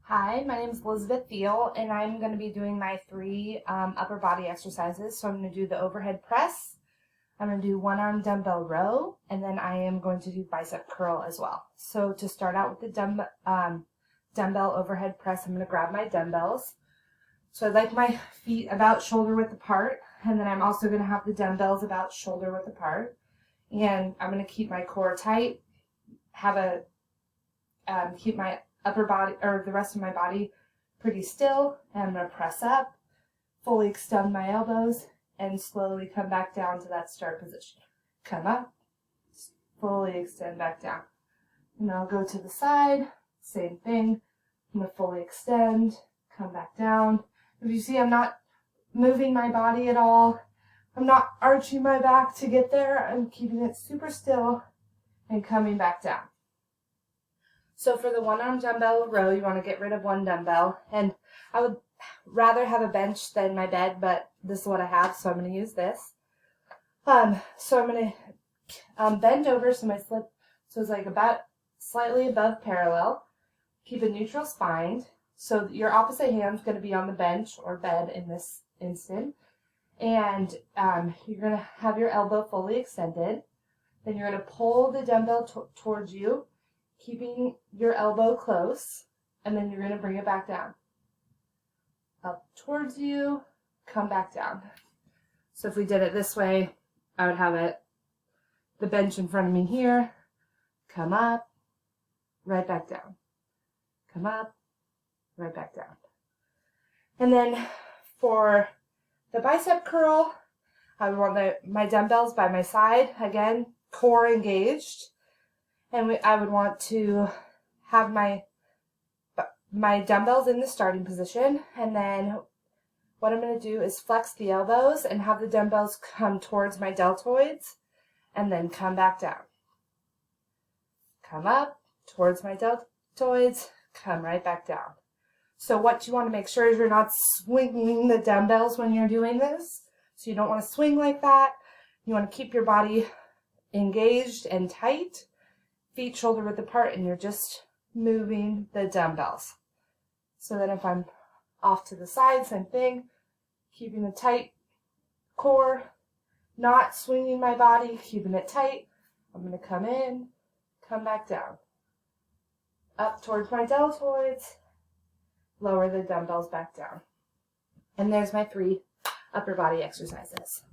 Hi, my name is Elizabeth Thiel, and I'm going to be doing my three upper body exercises. So I'm going to do the overhead press, I'm going to do one arm dumbbell row, and then I am going to do bicep curl as well. So to start out with the dumbbell overhead press, I'm going to grab my dumbbells. So I'd like my feet about shoulder width apart, and then I'm also going to have the dumbbells about shoulder width apart. And I'm going to keep my core tight, keep my upper body, or the rest of my body, pretty still, and I'm going to press up, fully extend my elbows, and slowly come back down to that start position. Come up, fully extend back down. And I'll go to the side, same thing. I'm going to fully extend, come back down. If you see, I'm not moving my body at all. I'm not arching my back to get there. I'm keeping it super still and coming back down. So for the one arm dumbbell row, you want to get rid of one dumbbell. And I would rather have a bench than my bed, but this is what I have, so I'm going to use this. So I'm going to bend over so my slip, so it's like about slightly above parallel. Keep a neutral spine. So your opposite hand's going to be on the bench or bed in this instant. And you're going to have your elbow fully extended. Then you're going to pull the dumbbell towards you, keeping your elbow close, and then you're going to bring it back down. Up towards you, come back down. So if we did it this way, I would have the bench in front of me here, come up, right back down. Come up, right back down. And then for the bicep curl, I would want my dumbbells by my side, again, core engaged. And I would want to have my dumbbells in the starting position, and then what I'm going to do is flex the elbows and have the dumbbells come towards my deltoids, and then come back down. Come up towards my deltoids, come right back down. So what you want to make sure is you're not swinging the dumbbells when you're doing this. So you don't want to swing like that. You want to keep your body engaged and tight, feet shoulder width apart, and you're just moving the dumbbells. So then if I'm off to the side, same thing, keeping a tight core, not swinging my body, keeping it tight. I'm going to come in, come back down, up towards my deltoids, lower the dumbbells back down. And there's my three upper body exercises.